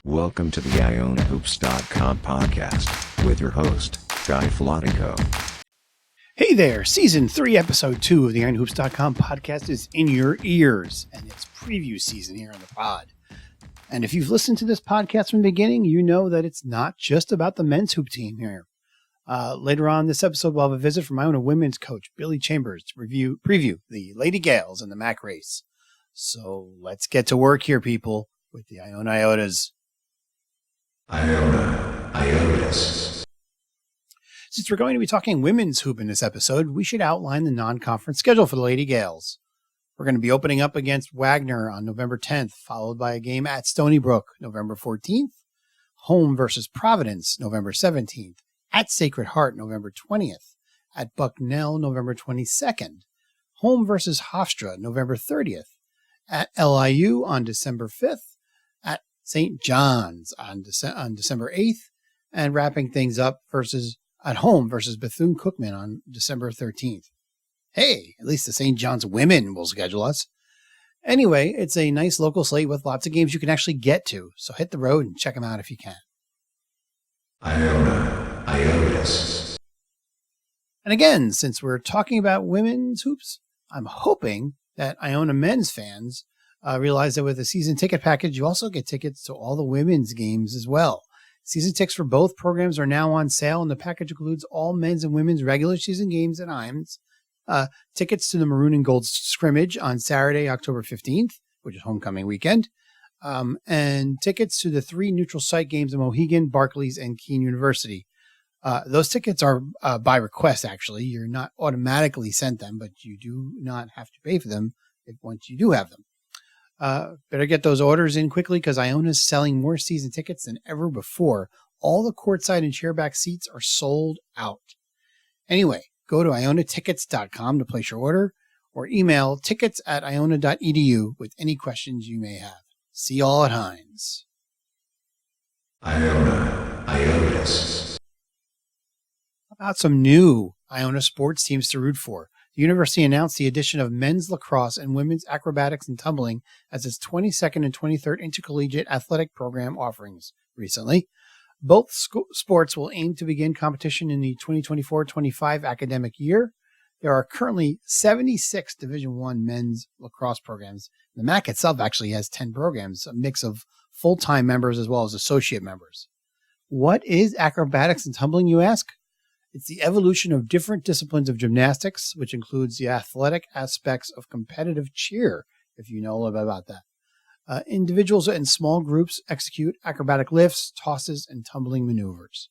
Welcome to the IonaHoops.com podcast with your host, Guy Flatico. Hey there, Season 3, Episode 2 of the IronHoops.com podcast is in your ears, and it's preview season here on the pod. And if you've listened to this podcast from the beginning, you know that it's not just about the men's hoop team here. Later on this episode, we'll have a visit from Iona women's coach, Billi Chambers, to preview the Lady Gales in the MAAC race. So let's get to work here, people, with the Iona Iotas. Iona Iotas. Since we're going to be talking women's hoop in this episode, we should outline the non-conference schedule for the Lady Gales. We're going to be opening up against Wagner on November 10th, followed by a game at Stony Brook, November 14th, home versus Providence, November 17th, at Sacred Heart, November 20th, at Bucknell, November 22nd, home versus Hofstra, November 30th, at LIU on December 5th, at St. John's on December 8th, and wrapping things up at home versus Bethune-Cookman on December 13th. Hey, at least the St. John's women will schedule us. Anyway, it's a nice local slate with lots of games you can actually get to, so hit the road and check them out if you can. Iona Iotas. And again, since we're talking about women's hoops, I'm hoping that Iona men's fans realize that with a season ticket package, you also get tickets to all the women's games as well. Season tickets for both programs are now on sale, and the package includes all men's and women's regular season games at Iams, tickets to the Maroon and Gold scrimmage on Saturday, October 15th, which is homecoming weekend, and tickets to the 3 neutral site games in Mohegan, Barclays, and Keene University. Those tickets are by request, actually. You're not automatically sent them, but you do not have to pay for them once you do have them. Better get those orders in quickly because Iona's selling more season tickets than ever before. All the courtside and chairback seats are sold out. Anyway, go to ionnatickets.com to place your order or email tickets@iona.edu with any questions you may have. See y'all at Hines. Iona Iotas. How about some new Iona sports teams to root for? The university announced the addition of men's lacrosse and women's acrobatics and tumbling as its 22nd and 23rd intercollegiate athletic program offerings recently. Both sports will aim to begin competition in the 2024-25 academic year. There are currently 76 Division I men's lacrosse programs. The MAAC itself actually has 10 programs, a mix of full-time members as well as associate members. What is acrobatics and tumbling, you ask? It's the evolution of different disciplines of gymnastics, which includes the athletic aspects of competitive cheer, if you know a little bit about that. Individuals and small groups execute acrobatic lifts, tosses, and tumbling maneuvers.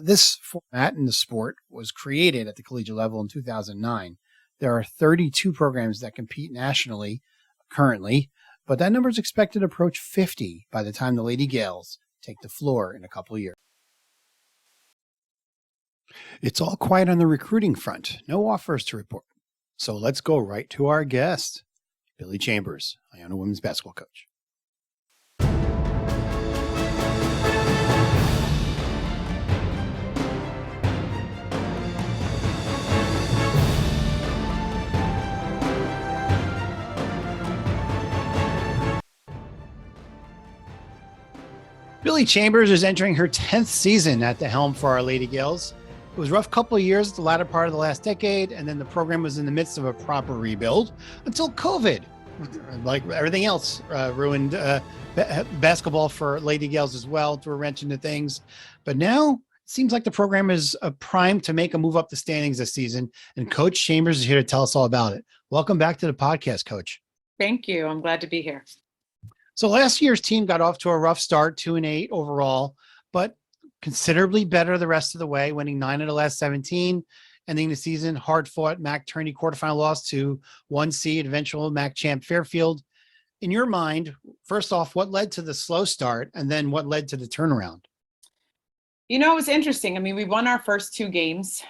This format in the sport was created at the collegiate level in 2009. There are 32 programs that compete nationally currently, but that number is expected to approach 50 by the time the Lady Gales take the floor in a couple of years. It's all quiet on the recruiting front. No offers to report. So let's go right to our guest, Billi Chambers, Iona women's basketball coach. Billi Chambers is entering her 10th season at the helm for our Lady Gales. It was a rough couple of years, the latter part of the last decade, and then the program was in the midst of a proper rebuild until COVID, like everything else, ruined basketball for Lady Gales as well, threw a wrench into things. But now it seems like the program is primed to make a move up the standings this season, and Coach Chambers is here to tell us all about it. Welcome back to the podcast, Coach. Thank you. I'm glad to be here. So last year's team got off to a rough start, 2-8 overall, but considerably better the rest of the way, winning 9 of the last 17, ending the season hard-fought MAAC tourney quarterfinal loss to 1 seed eventual MAAC champ Fairfield. In your mind, first off, what led to the slow start, and then what led to the turnaround? You know, it was interesting. I mean, we won our first 2 games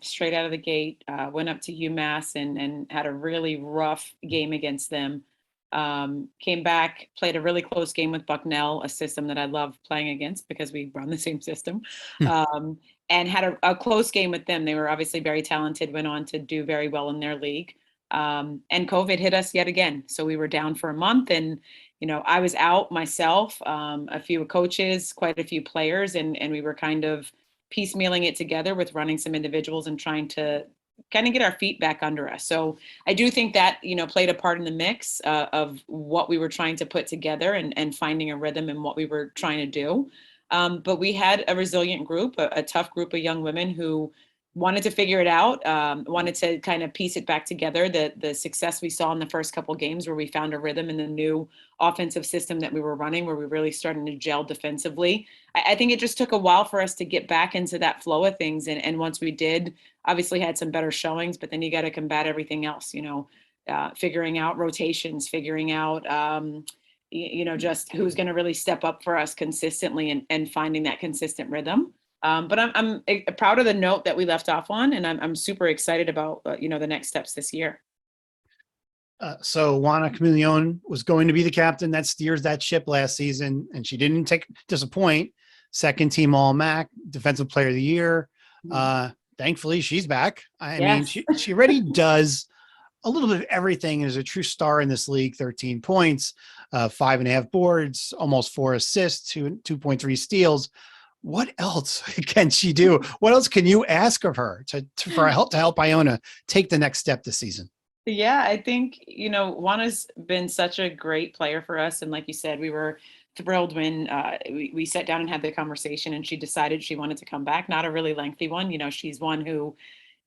straight out of the gate, went up to UMass and had a really rough game against them. Came back, played a really close game with Bucknell, a system that I love playing against because we run the same system, and had a close game with them. They were obviously very talented, went on to do very well in their league. And COVID hit us yet again. So we were down for a month, and, I was out myself, a few coaches, quite a few players, and we were kind of piecemealing it together with running some individuals and trying to kind of get our feet back under us. So I do think that, played a part in the mix of what we were trying to put together, and finding a rhythm in what we were trying to do. But we had a resilient group, a tough group of young women who wanted to figure it out, wanted to kind of piece it back together. The success we saw in the first couple of games, where we found a rhythm in the new offensive system that we were running, where we really started to gel defensively. I think it just took a while for us to get back into that flow of things. And once we did, obviously had some better showings, but then you got to combat everything else, figuring out rotations, figuring out, just who's going to really step up for us consistently, and finding that consistent rhythm. But I'm proud of the note that we left off on, and I'm super excited about, the next steps this year. So Juana Chameleon was going to be the captain that steers that ship last season, and she didn't disappoint. Second team All MAAC, Defensive Player of the Year. Thankfully, she's back. I mean, she already does a little bit of everything, and is a true star in this league. 13 points, 5.5 boards, almost 4 assists, 2.3 steals. What else can she do? What else can you ask of her to help Iona take the next step this season? Yeah, I think, Juana's been such a great player for us. And like you said, we were thrilled when we sat down and had the conversation, and she decided she wanted to come back. Not a really lengthy one. She's one who,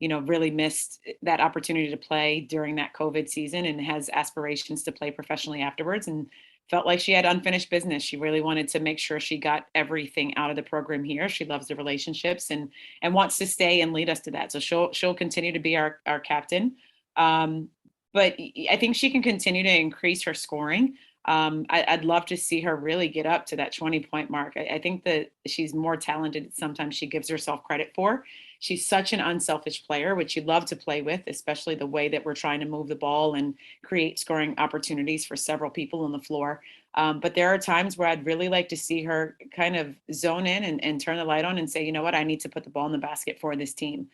really missed that opportunity to play during that COVID season, and has aspirations to play professionally afterwards, and felt like she had unfinished business. She really wanted to make sure she got everything out of the program here. She loves the relationships, and wants to stay and lead us to that. So she'll continue to be our captain. But I think she can continue to increase her scoring. I'd love to see her really get up to that 20-point mark. I think that she's more talented sometimes she gives herself credit for. She's such an unselfish player, which you love to play with, especially the way that we're trying to move the ball and create scoring opportunities for several people on the floor. But there are times where I'd really like to see her kind of zone in, and turn the light on, and say, you know what, I need to put the ball in the basket for this team.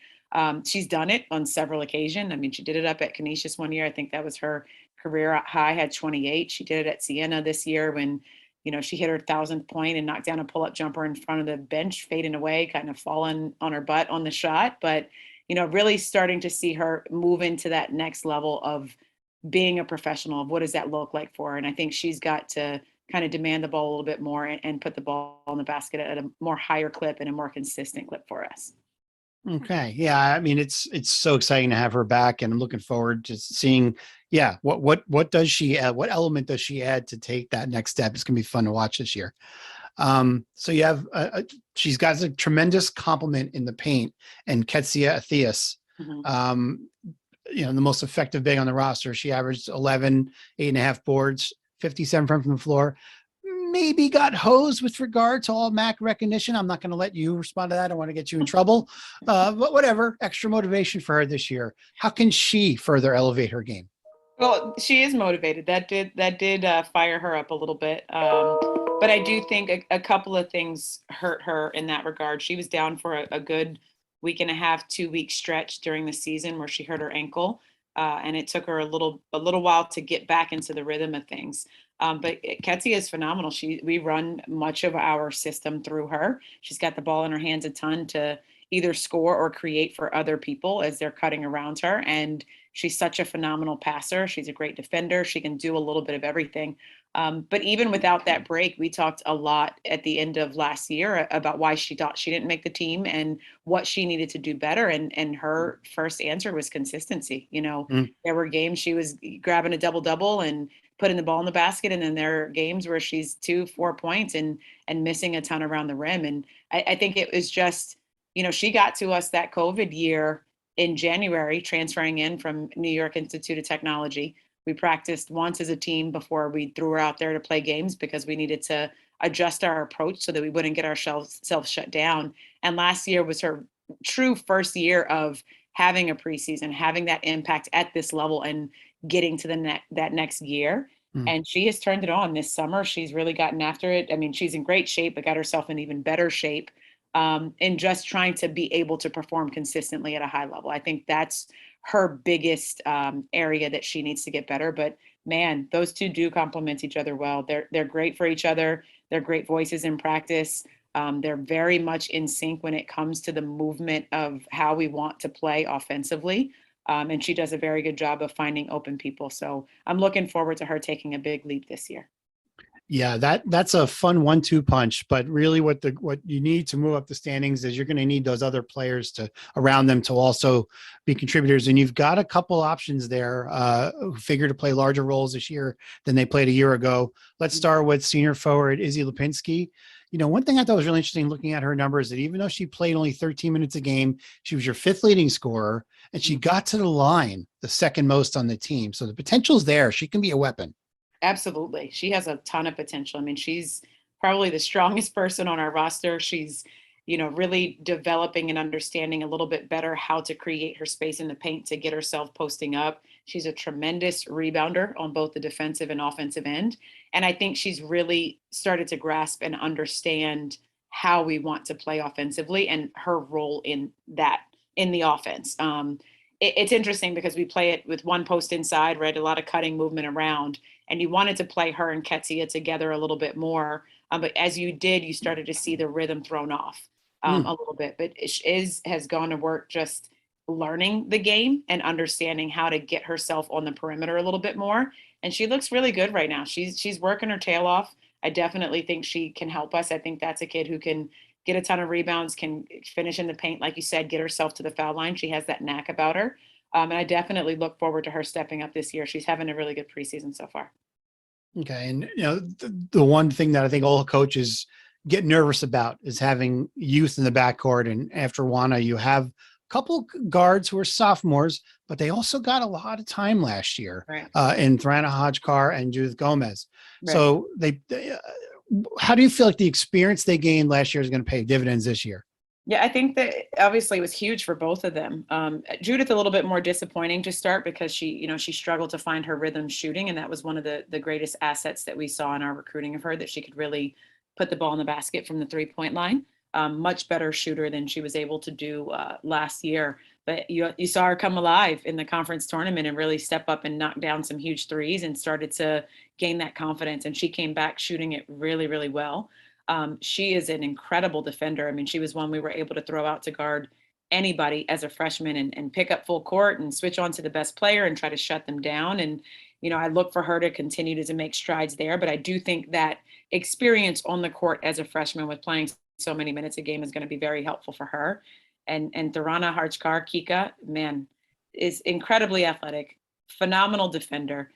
She's done it on several occasions. I mean, she did it up at Canisius one year. I think that was her career high, had 28. She did it at Siena this year when, she hit her 1,000th point and knocked down a pull-up jumper in front of the bench, fading away, kind of falling on her butt on the shot. But, really starting to see her move into that next level of being a professional, of what does that look like for her. And I think she's got to kind of demand the ball a little bit more, and put the ball in the basket at a more higher clip and a more consistent clip for us. Okay. Yeah. I mean, it's so exciting to have her back, and I'm looking forward to seeing, what does she add? What element does she add to take that next step? It's going to be fun to watch this year. So you have, she's got a tremendous compliment in the paint, and Katsia Ayres, the most effective big on the roster. She averaged 11, 8.5 boards, 57 from the floor. Maybe got hosed with regard to All MAAC recognition. I'm not going to let you respond to that. I don't want to get you in trouble. But whatever, extra motivation for her this year. How can she further elevate her game? Well, she is motivated. That did fire her up a little bit. But I do think a couple of things hurt her in that regard. She was down for a good week and a half, 2-week stretch during the season where she hurt her ankle. And it took her a little while to get back into the rhythm of things. But Katsia is phenomenal. We run much of our system through her. She's got the ball in her hands a ton to either score or create for other people as they're cutting around her. And she's such a phenomenal passer. She's a great defender. She can do a little bit of everything. But even without that break, we talked a lot at the end of last year about why she thought she didn't make the team and what she needed to do better. And her first answer was consistency. There were games she was grabbing a double-double and putting the ball in the basket. And then there are games where she's 2-4 points and missing a ton around the rim. And I think it was just, she got to us that COVID year in January, transferring in from New York Institute of Technology. We practiced once as a team before we threw her out there to play games, because we needed to adjust our approach so that we wouldn't get ourselves shut down. And last year was her true first year of having a preseason, having that impact at this level, and getting to that next year. And she has turned it on this summer. She's really gotten after it. I mean, she's in great shape, but got herself in even better shape, in just trying to be able to perform consistently at a high level. I think that's her biggest area that she needs to get better. But man, those two do complement each other well. They're great for each other. They're great voices in practice. They're very much in sync when it comes to the movement of how we want to play offensively. And she does a very good job of finding open people. So I'm looking forward to her taking a big leap this year. Yeah, that's a fun 1-2 punch. But really, what you need to move up the standings is you're going to need those other players around them to also be contributors. And you've got a couple options there who figure to play larger roles this year than they played a year ago. Let's start with senior forward Izzy Lipinski. One thing I thought was really interesting looking at her numbers, that even though she played only 13 minutes a game, she was your 5th leading scorer, and she got to the line the 2nd most on the team. So the potential's there. She can be a weapon. Absolutely. She has a ton of potential. I mean, she's probably the strongest person on our roster. She's, really developing and understanding a little bit better how to create her space in the paint to get herself posting up. She's a tremendous rebounder on both the defensive and offensive end. And I think she's really started to grasp and understand how we want to play offensively and her role in that, in the offense. It's interesting because we play it with one post inside, right? A lot of cutting movement around. And you wanted to play her and Katsia together a little bit more. But as you did, you started to see the rhythm thrown off a little bit. But has gone to work just learning the game and understanding how to get herself on the perimeter a little bit more. And she looks really good right now. She's working her tail off. I definitely think she can help us. I think that's a kid who can get a ton of rebounds, can finish in the paint, like you said, get herself to the foul line. She has that knack about her. And I definitely look forward to her stepping up this year. She's having a really good preseason so far. Okay. And, the one thing that I think all coaches get nervous about is having youth in the backcourt. And after Juana, you have a couple guards who are sophomores, but they also got a lot of time last year, right. In Thrana Hodgkar and Judith Gomez. Right. So how do you feel like the experience they gained last year is going to pay dividends this year? Yeah, I think that obviously it was huge for both of them. Judith, a little bit more disappointing to start because she struggled to find her rhythm shooting. And that was one of the greatest assets that we saw in our recruiting of her, that she could really put the ball in the basket from the 3-point line. Much better shooter than she was able to do last year. But you saw her come alive in the conference tournament and really step up and knock down some huge threes and started to gain that confidence. And she came back shooting it really, really well. She is an incredible defender. I mean, she was one we were able to throw out to guard anybody as a freshman and pick up full court and switch on to the best player and try to shut them down. And, I look for her to continue to make strides there. But I do think that experience on the court as a freshman with playing so many minutes a game is going to be very helpful for her. And Thrana Hodgkar, Kika, man, is incredibly athletic, phenomenal defender.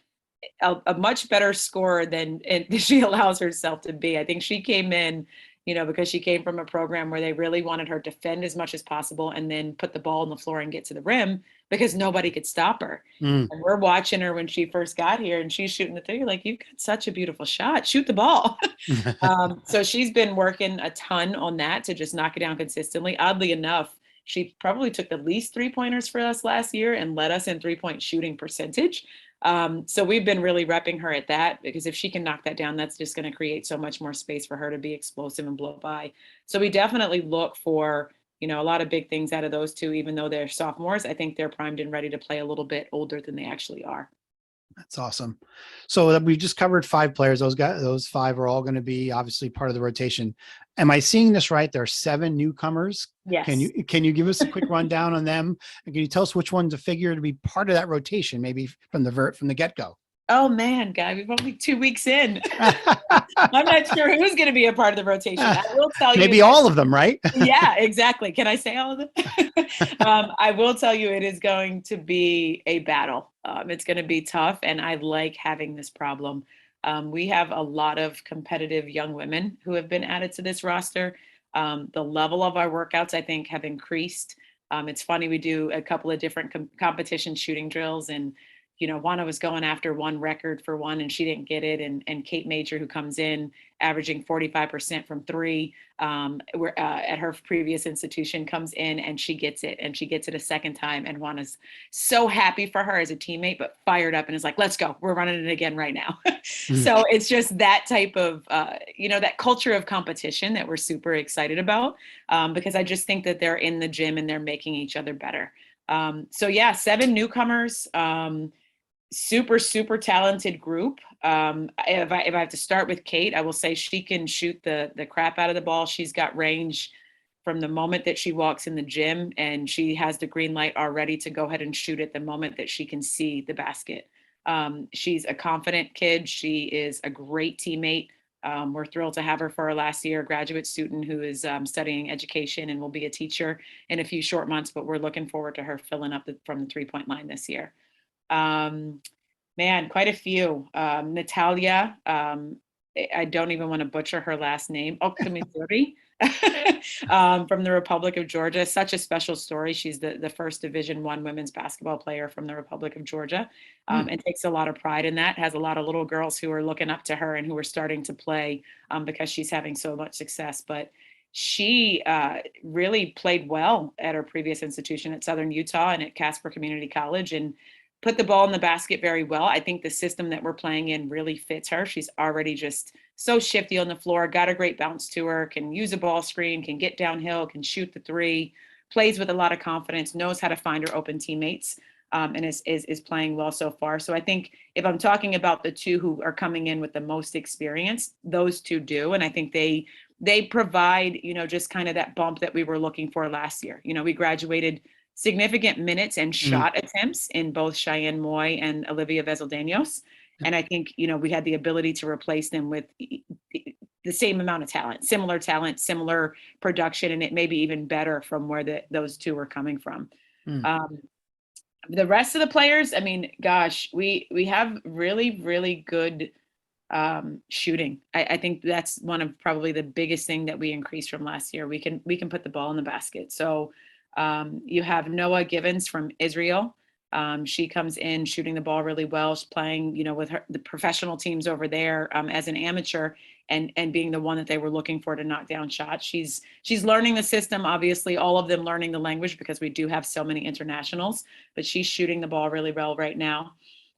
A much better scorer than she allows herself to be. I think she came in, because she came from a program where they really wanted her to defend as much as possible and then put the ball on the floor and get to the rim because nobody could stop her. And we're watching her when she first got here and she's shooting the 3. You're like, you've got such a beautiful shot. Shoot the ball. So she's been working a ton on that to just knock it down consistently. Oddly enough, she probably took the least 3-pointers for us last year and led us in 3-point shooting percentage. So we've been really repping her at that because if she can knock that down, that's just going to create so much more space for her to be explosive and blow by. So we definitely look for, a lot of big things out of those two, even though they're sophomores. I think they're primed and ready to play a little bit older than they actually are. That's awesome. So we just covered 5 players. Those 5 are all going to be obviously part of the rotation. Am I seeing this right? There are 7 newcomers. Yes. Can you give us a quick rundown on them? And can you tell us which ones a figure to be part of that rotation, maybe from the get-go? Oh man, Guy, we've only 2 weeks in. I'm not sure who's going to be a part of the rotation. I will tell you. Maybe all of them, right? Yeah, exactly. Can I say all of them? I will tell you it is going to be a battle. It's going to be tough, and I like having this problem. We have a lot of competitive young women who have been added to this roster. The level of our workouts, I think, have increased. It's funny, we do a couple of different competition shooting drills, and Juana was going after one record for one and she didn't get it. And Kate Major, who comes in averaging 45% from 3, at her previous institution, comes in and she gets it, and she gets it a second time. And Juana's so happy for her as a teammate, but fired up and is like, let's go, we're running it again right now. So it's just that type of, that culture of competition that we're super excited about, because I just think that they're in the gym and they're making each other better. So yeah, 7 newcomers, super, super talented group. If I have to start with Kate, I will say she can shoot the crap out of the ball. She's got range from the moment that she walks in the gym, and she has the green light already to go ahead and shoot at the moment that she can see the basket. She's a confident kid. She is a great teammate. We're thrilled to have her for our last year graduate student who is studying education and will be a teacher in a few short months, but we're looking forward to her filling up from the 3-point line this year. Man, quite a few. Natalia, I don't even want to butcher her last name. Oktumisuri, from the Republic of Georgia. Such a special story. She's the first Division I women's basketball player from the Republic of Georgia, and takes a lot of pride in that. Has a lot of little girls who are looking up to her and who are starting to play because she's having so much success. But she really played well at her previous institution at Southern Utah and at Casper Community College, and put the ball in the basket very well. I think the system that we're playing in really fits her. She's already just so shifty on the floor, got a great bounce to her, can use a ball screen, can get downhill, can shoot the three, plays with a lot of confidence, knows how to find her open teammates, and is playing well so far. So I think if I'm talking about the two who are coming in with the most experience, those two do. And I think they provide, just kind of that bump that we were looking for last year. We graduated significant minutes and shot attempts in both Cheyenne Moy and Olivia Veseldaños. And I think, we had the ability to replace them with the same amount of talent, similar production, and it may be even better from where those two are coming from. The rest of the players, I mean, gosh, we have really, really good shooting. I think that's one of probably the biggest thing that we increased from last year. We can put the ball in the basket. So you have Noah Givens from Israel. She comes in shooting the ball really well. She's playing, with the professional teams over there as an amateur, and being the one that they were looking for to knock down shots. She's learning the system, obviously, all of them learning the language because we do have so many internationals, but she's shooting the ball really well right now.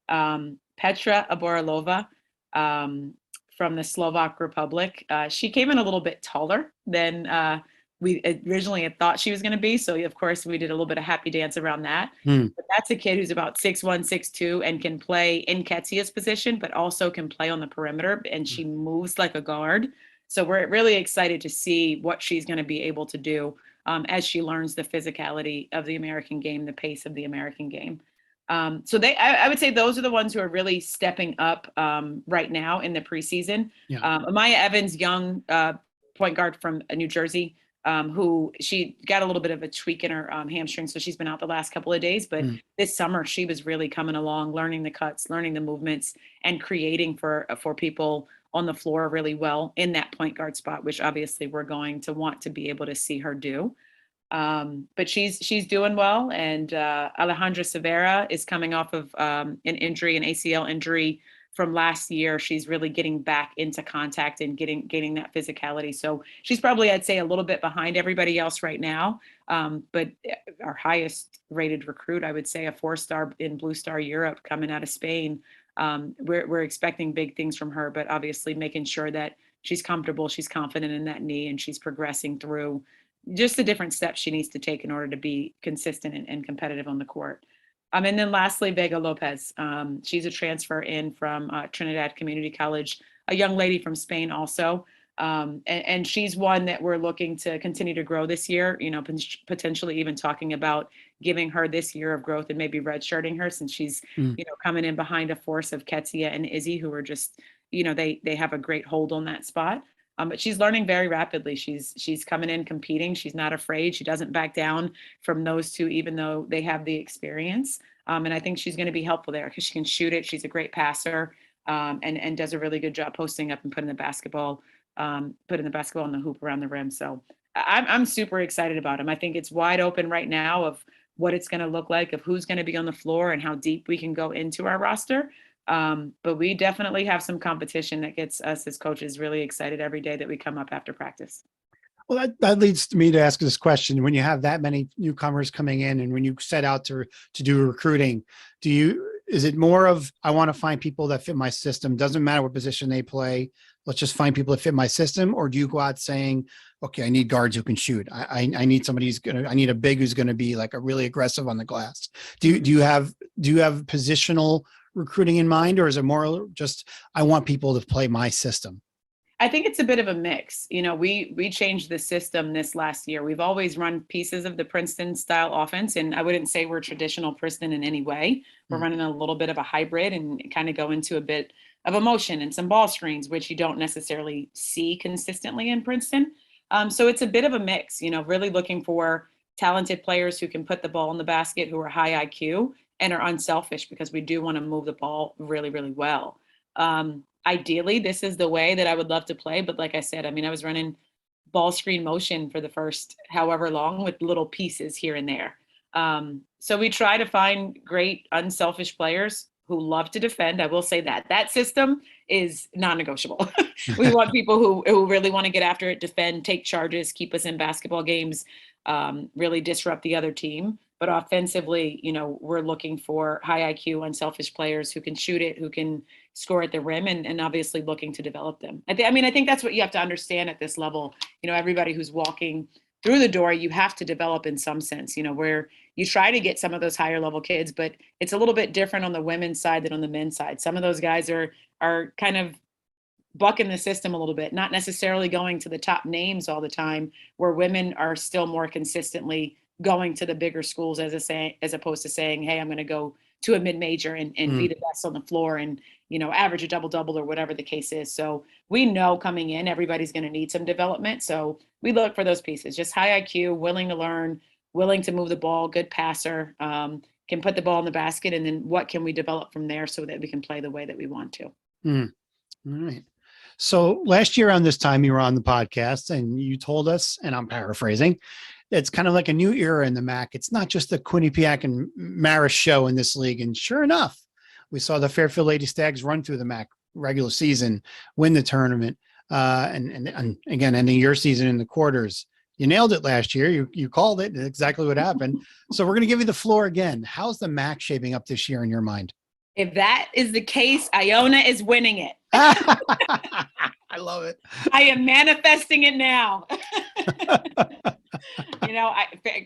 Petra Aboralova from the Slovak Republic. She came in a little bit taller than we originally had thought she was going to be. So of course we did a little bit of happy dance around that. But that's a kid who's about 6'1", 6'2", and can play in Katsia's position, but also can play on the perimeter, and she moves like a guard. So we're really excited to see what she's going to be able to do as she learns the physicality of the American game, the pace of the American game. So I would say those are the ones who are really stepping up right now in the preseason. Amaya Evans, young point guard from New Jersey, who she got a little bit of a tweak in her hamstring, so she's been out the last couple of days. But this summer, she was really coming along, learning the cuts, learning the movements, and creating for people on the floor really well in that point guard spot, which obviously we're going to want to be able to see her do. But she's doing well, and Alejandra Severa is coming off of an ACL injury from last year. She's really getting back into contact and getting that physicality. So she's probably, I'd say, a little bit behind everybody else right now. But our highest rated recruit, I would say, a 4-star in Blue Star Europe coming out of Spain. We're expecting big things from her, but obviously making sure that she's comfortable, she's confident in that knee, and she's progressing through just the different steps she needs to take in order to be consistent and competitive on the court. And then lastly, Vega Lopez. She's a transfer in from Trinidad Community College, a young lady from Spain also. And she's one that we're looking to continue to grow this year, potentially even talking about giving her this year of growth and maybe redshirting her, since she's, coming in behind a force of Katsia and Izzy, who are just, they have a great hold on that spot. But she's learning very rapidly. She's coming in competing. She's not afraid. She doesn't back down from those two, even though they have the experience. And I think she's going to be helpful there because she can shoot it. She's a great passer, and does a really good job posting up and putting the basketball in the hoop around the rim. So I'm super excited about him. I think it's wide open right now of what it's going to look like, of who's going to be on the floor and how deep we can go into our roster. But we definitely have some competition that gets us as coaches really excited every day that we come up after practice. Well, that leads me to ask this question. When you have that many newcomers coming in, and when you set out to do recruiting, do you is it more of, I want to find people that fit my system? Doesn't matter what position they play. Let's just find people that fit my system. Or do you go out saying, okay, I need guards who can shoot. I need somebody I need a big who's going to be like a really aggressive on the glass. Do you have positional recruiting in mind, or is it more just, I want people to play my system? I think it's a bit of a mix. We changed the system this last year. We've always run pieces of the Princeton style offense, and I wouldn't say we're traditional Princeton in any way. We're running a little bit of a hybrid and kind of go into a bit of emotion and some ball screens, which you don't necessarily see consistently in Princeton. So it's a bit of a mix, really looking for talented players who can put the ball in the basket, who are high IQ and are unselfish, because we do want to move the ball really, really well. Ideally, this is the way that I would love to play. But like I said, I was running ball screen motion for the first however long with little pieces here and there. So we try to find great unselfish players who love to defend. I will say that system is non-negotiable. We want people who really want to get after it, defend, take charges, keep us in basketball games, really disrupt the other team. But offensively, we're looking for high IQ, unselfish players who can shoot it, who can score at the rim, and obviously looking to develop them. I think that's what you have to understand at this level. Everybody who's walking through the door, you have to develop in some sense, where you try to get some of those higher level kids, but it's a little bit different on the women's side than on the men's side. Some of those guys are kind of bucking the system a little bit, not necessarily going to the top names all the time, where women are still more consistently going to the bigger schools as opposed to saying, hey, I'm going to go to a mid-major and be the best on the floor and, average a double-double or whatever the case is. So we know coming in, everybody's going to need some development. So we look for those pieces, just high IQ, willing to learn, willing to move the ball, good passer, can put the ball in the basket. And then what can we develop from there so that we can play the way that we want to? All right. So last year around this time, you were on the podcast and you told us, and I'm paraphrasing, it's kind of like a new era in the MAAC. It's not just the Quinnipiac and Marist show in this league. And sure enough, we saw the Fairfield Lady Stags run through the MAAC regular season, win the tournament, and again, ending your season in the quarters. You nailed it last year. You called it. Exactly what happened. So we're going to give you the floor again. How's the MAAC shaping up this year in your mind? If that is the case, Iona is winning it. I love it. I am manifesting it now.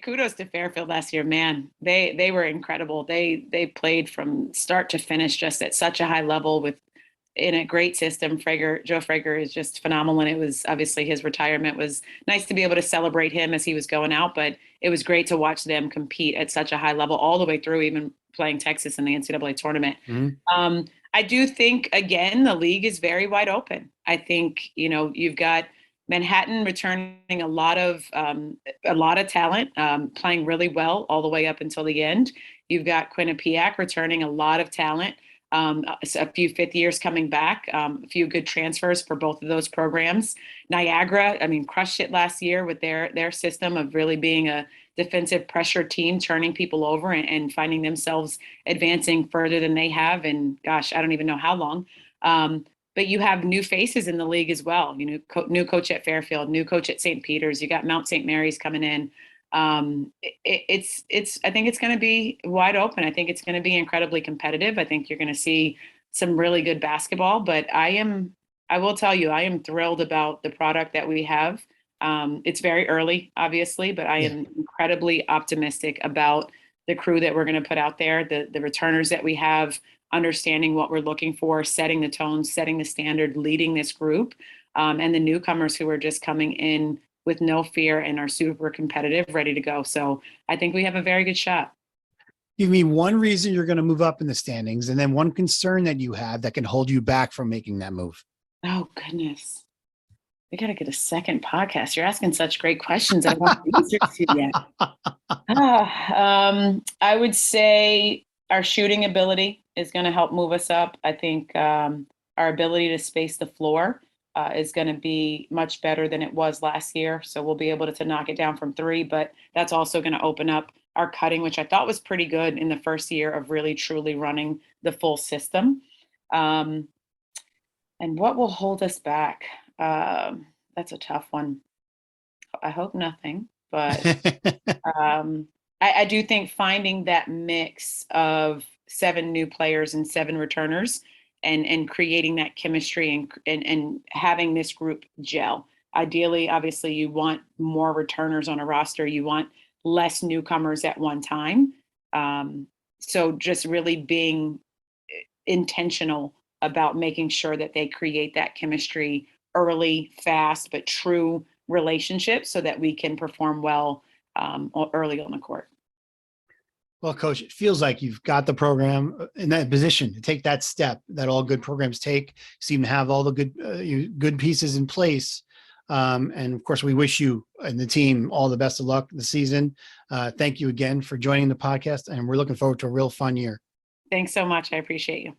Kudos to Fairfield last year, man. They were incredible. They played from start to finish just at such a high level in a great system. Joe Frager is just phenomenal. And it was obviously his retirement was nice to be able to celebrate him as he was going out, but it was great to watch them compete at such a high level all the way through, even playing Texas in the NCAA tournament. Mm-hmm. I do think, again, the league is very wide open. I think, you've got Manhattan returning a lot of talent, playing really well all the way up until the end. You've got Quinnipiac returning a lot of talent, a few fifth years coming back, a few good transfers for both of those programs. Niagara, crushed it last year with their system of really being a defensive pressure team, turning people over and finding themselves advancing further than they have. And gosh, I don't even know how long. But you have new faces in the league as well. New coach at Fairfield, new coach at St. Peter's. You got Mount St. Mary's coming in. I think it's going to be wide open. I think it's going to be incredibly competitive. I think you're going to see some really good basketball. But I will tell you, I am thrilled about the product that we have. It's very early, obviously, but I am incredibly optimistic about the crew that we're going to put out there, the returners that we have, understanding what we're looking for, setting the tone, setting the standard, leading this group, and the newcomers who are just coming in with no fear and are super competitive, ready to go. So I think we have a very good shot. Give me one reason you're going to move up in the standings, and then one concern that you have that can hold you back from making that move. Oh, goodness. We got to get a second podcast. You're asking such great questions. I don't have answers to yet. I would say our shooting ability is going to help move us up. I think our ability to space the floor is going to be much better than it was last year. So we'll be able to knock it down from three, but that's also going to open up our cutting, which I thought was pretty good in the first year of really, truly running the full system. And what will hold us back? That's a tough one. I hope nothing, but I do think finding that mix of 7 new players and 7 returners, and creating that chemistry and having this group gel. Ideally, obviously, you want more returners on a roster. You want less newcomers at one time. So just really being intentional about making sure that they create that chemistry early, fast, but true relationships so that we can perform well early on the court. Well, Coach, it feels like you've got the program in that position to take that step that all good programs take. You seem to have all the good pieces in place. And of course, we wish you and the team all the best of luck this season. Thank you again for joining the podcast, and we're looking forward to a real fun year. Thanks so much. I appreciate you.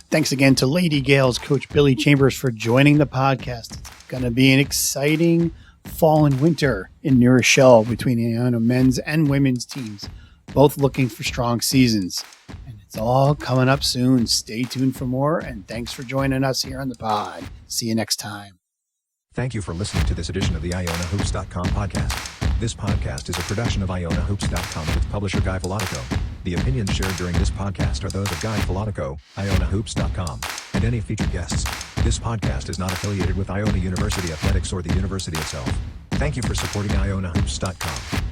Thanks again to Lady Gales coach Billi Chambers for joining the podcast. It's going to be an exciting fall and winter in New Rochelle between the Iona men's and women's teams, both looking for strong seasons. And it's all coming up soon. Stay tuned for more, and thanks for joining us here on the pod. See you next time. Thank you for listening to this edition of the IonaHoops.com podcast. This podcast is a production of IonaHoops.com with publisher Guy Filatico. The opinions shared during this podcast are those of Guy Filatico, IonaHoops.com, and any featured guests. This podcast is not affiliated with Iona University Athletics or the university itself. Thank you for supporting IonaHoops.com.